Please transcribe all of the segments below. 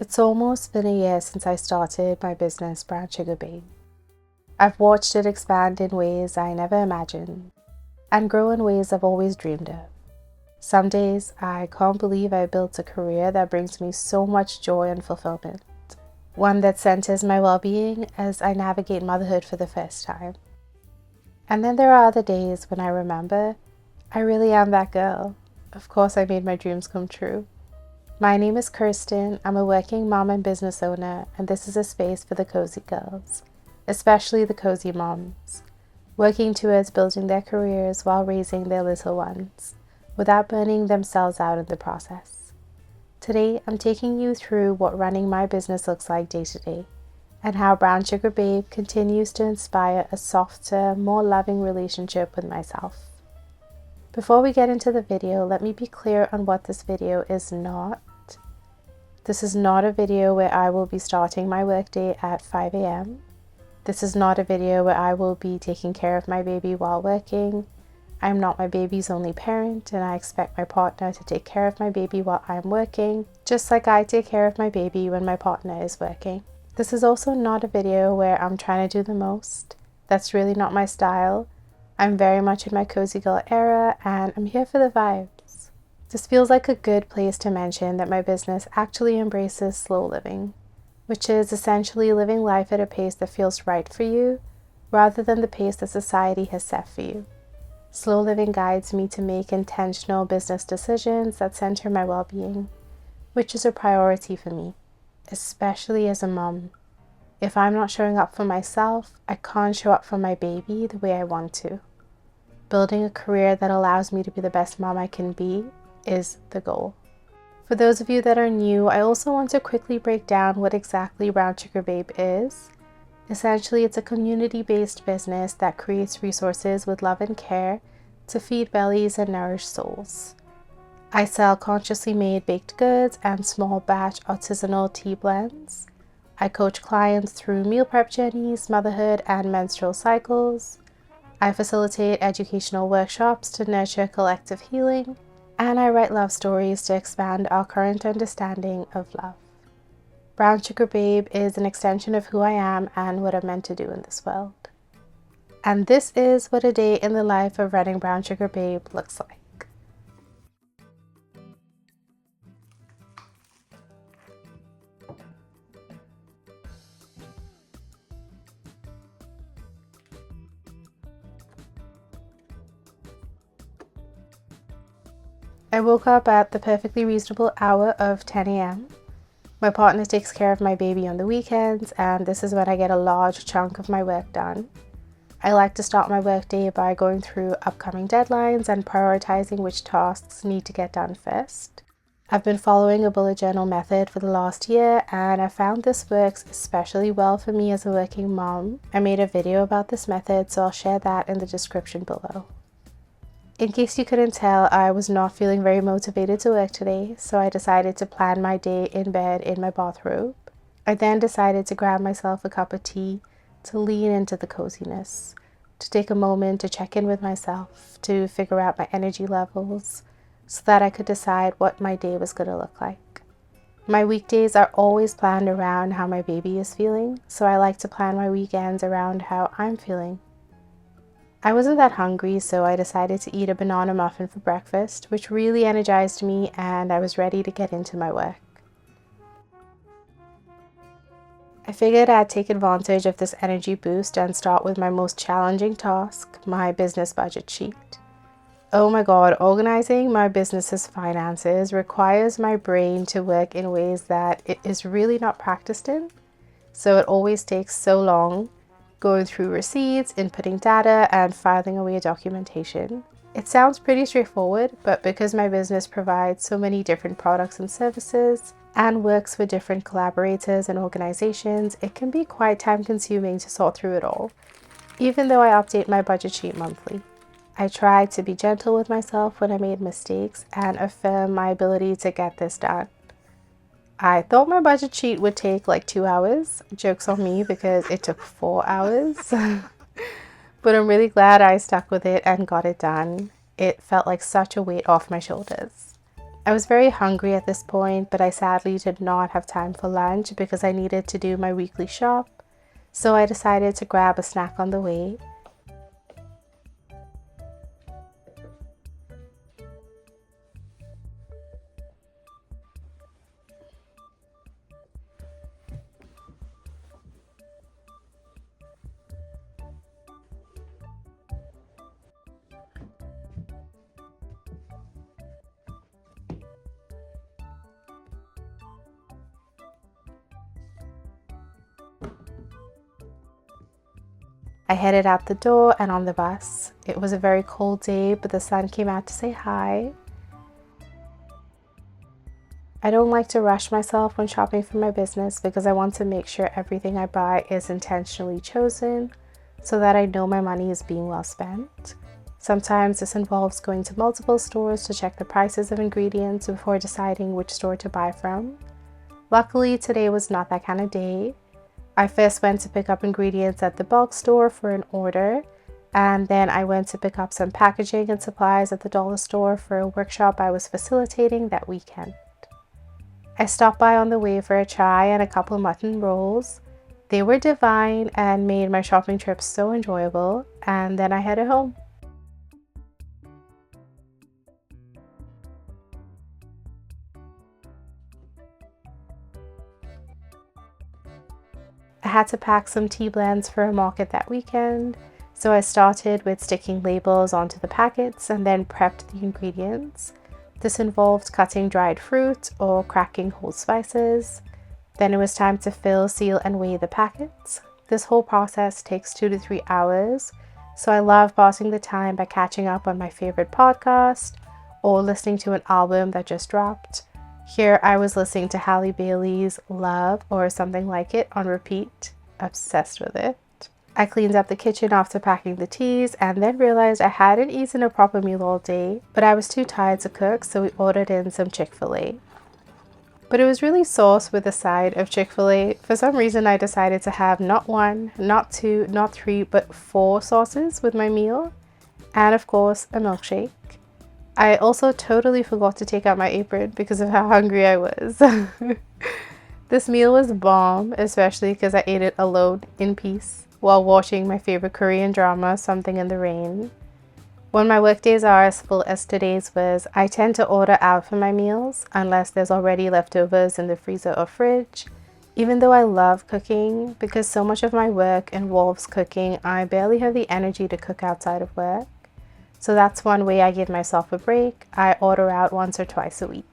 It's almost been a year since I started my business, Brown Sugar Babe. I've watched it expand in ways I never imagined and grow in ways I've always dreamed of. Some days I can't believe I built a career that brings me so much joy and fulfillment, one that centers my well-being as I navigate motherhood for the first time. And then there are other days when I remember I really am that girl. Of course, I made my dreams come true. My name is Kirsten. I'm a working mom and business owner, and this is a space for the cozy girls, especially the cozy moms, working towards building their careers while raising their little ones, without burning themselves out in the process. Today, I'm taking you through what running my business looks like day to day, and how Brown Sugar Babe continues to inspire a softer, more loving relationship with myself. Before we get into the video, let me be clear on what this video is not. This is not a video where I will be starting my workday at 5 a.m. This is not a video where I will be taking care of my baby while working. I'm not my baby's only parent, and I expect my partner to take care of my baby while I'm working, just like I take care of my baby when my partner is working. This is also not a video where I'm trying to do the most. That's really not my style. I'm very much in my cozy girl era, and I'm here for the vibes. This feels like a good place to mention that my business actually embraces slow living, which is essentially living life at a pace that feels right for you, rather than the pace that society has set for you. Slow living guides me to make intentional business decisions that center my well-being, which is a priority for me, especially as a mom. If I'm not showing up for myself, I can't show up for my baby the way I want to. Building a career that allows me to be the best mom I can be is the goal. For those of you that are new, I also want to quickly break down what exactly Brown Sugar Babe is. Essentially, it's a community-based business that creates resources with love and care to feed bellies and nourish souls. I sell consciously made baked goods and small batch artisanal tea blends. I coach clients through meal prep journeys, motherhood, and menstrual cycles. I facilitate educational workshops to nurture collective healing, and I write love stories to expand our current understanding of love. Brown Sugar Babe is an extension of who I am and what I'm meant to do in this world. And this is what a day in the life of running Brown Sugar Babe looks like. I woke up at the perfectly reasonable hour of 10 a.m. My partner takes care of my baby on the weekends, and this is when I get a large chunk of my work done. I like to start my workday by going through upcoming deadlines and prioritizing which tasks need to get done first. I've been following a bullet journal method for the last year, and I found this works especially well for me as a working mom. I made a video about this method, so I'll share that in the description below. In case you couldn't tell, I was not feeling very motivated to work today, so I decided to plan my day in bed in my bathrobe. I then decided to grab myself a cup of tea to lean into the coziness, to take a moment to check in with myself, to figure out my energy levels, so that I could decide what my day was going to look like. My weekdays are always planned around how my baby is feeling, so I like to plan my weekends around how I'm feeling. I wasn't that hungry, so I decided to eat a banana muffin for breakfast, which really energized me, and I was ready to get into my work. I figured I'd take advantage of this energy boost and start with my most challenging task, my business budget sheet. Oh my god, organizing my business's finances requires my brain to work in ways that it is really not practiced in, so it always takes so long going through receipts, inputting data, and filing away documentation. It sounds pretty straightforward, but because my business provides so many different products and services and works with different collaborators and organizations, it can be quite time-consuming to sort through it all, even though I update my budget sheet monthly. I try to be gentle with myself when I made mistakes and affirm my ability to get this done. I thought my budget sheet would take like 2 hours. Joke's on me because it took 4 hours. But I'm really glad I stuck with it and got it done. It felt like such a weight off my shoulders. I was very hungry at this point, but I sadly did not have time for lunch because I needed to do my weekly shop, so I decided to grab a snack on the way. I headed out the door and on the bus. It was a very cold day, but the sun came out to say hi. I don't like to rush myself when shopping for my business because I want to make sure everything I buy is intentionally chosen so that I know my money is being well spent. Sometimes this involves going to multiple stores to check the prices of ingredients before deciding which store to buy from. Luckily, today was not that kind of day. I first went to pick up ingredients at the bulk store for an order, and then I went to pick up some packaging and supplies at the dollar store for a workshop I was facilitating that weekend. I stopped by on the way for a chai and a couple mutton rolls. They were divine and made my shopping trip so enjoyable, and then I headed home. I had to pack some tea blends for a market that weekend, so I started with sticking labels onto the packets and then prepped the ingredients. This involved cutting dried fruit or cracking whole spices. Then it was time to fill, seal, and weigh the packets. This whole process takes 2 to 3 hours, so I love passing the time by catching up on my favorite podcast or listening to an album that just dropped. Here I was listening to Halle Bailey's Love or something like it on repeat, obsessed with it. I cleaned up the kitchen after packing the teas and then realized I hadn't eaten a proper meal all day, but I was too tired to cook, so we ordered in some Chick-fil-A. But it was really sauce with a side of Chick-fil-A. For some reason I decided to have not 1, not 2, not 3, but 4 sauces with my meal, and of course a milkshake. I also totally forgot to take out my apron because of how hungry I was. This meal was bomb, especially because I ate it alone in peace while watching my favorite Korean drama, Something in the Rain. When my workdays are as full as today's was, I tend to order out for my meals unless there's already leftovers in the freezer or fridge. Even though I love cooking, because so much of my work involves cooking, I barely have the energy to cook outside of work. So that's one way I give myself a break. I order out once or twice a week.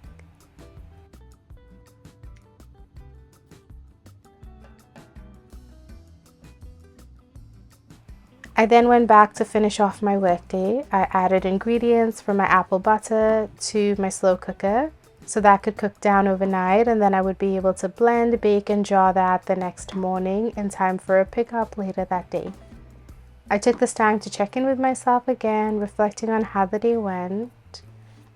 I then went back to finish off my workday. I added ingredients for my apple butter to my slow cooker so that could cook down overnight, and then I would be able to blend, bake, and jar that the next morning in time for a pickup later that day. I took this time to check in with myself again, reflecting on how the day went.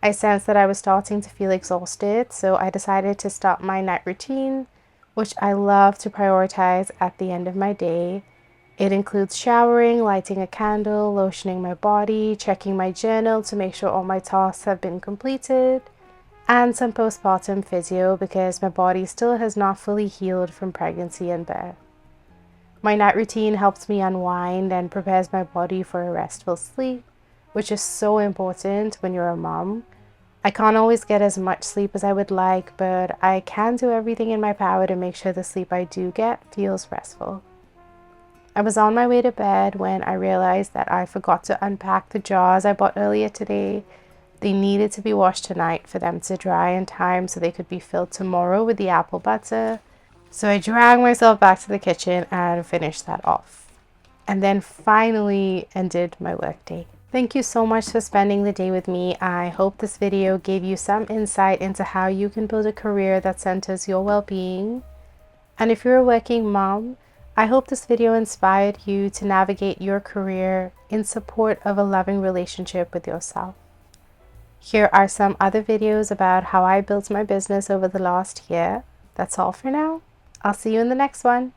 I sensed that I was starting to feel exhausted, so I decided to start my night routine, which I love to prioritize at the end of my day. It includes showering, lighting a candle, lotioning my body, checking my journal to make sure all my tasks have been completed, and some postpartum physio because my body still has not fully healed from pregnancy and birth. My night routine helps me unwind and prepares my body for a restful sleep, which is so important when you're a mom. I can't always get as much sleep as I would like, but I can do everything in my power to make sure the sleep I do get feels restful. I was on my way to bed when I realized that I forgot to unpack the jars I bought earlier today. They needed to be washed tonight for them to dry in time so they could be filled tomorrow with the apple butter. So I dragged myself back to the kitchen and finished that off. And then finally ended my workday. Thank you so much for spending the day with me. I hope this video gave you some insight into how you can build a career that centers your well-being. And if you're a working mom, I hope this video inspired you to navigate your career in support of a loving relationship with yourself. Here are some other videos about how I built my business over the last year. That's all for now. I'll see you in the next one.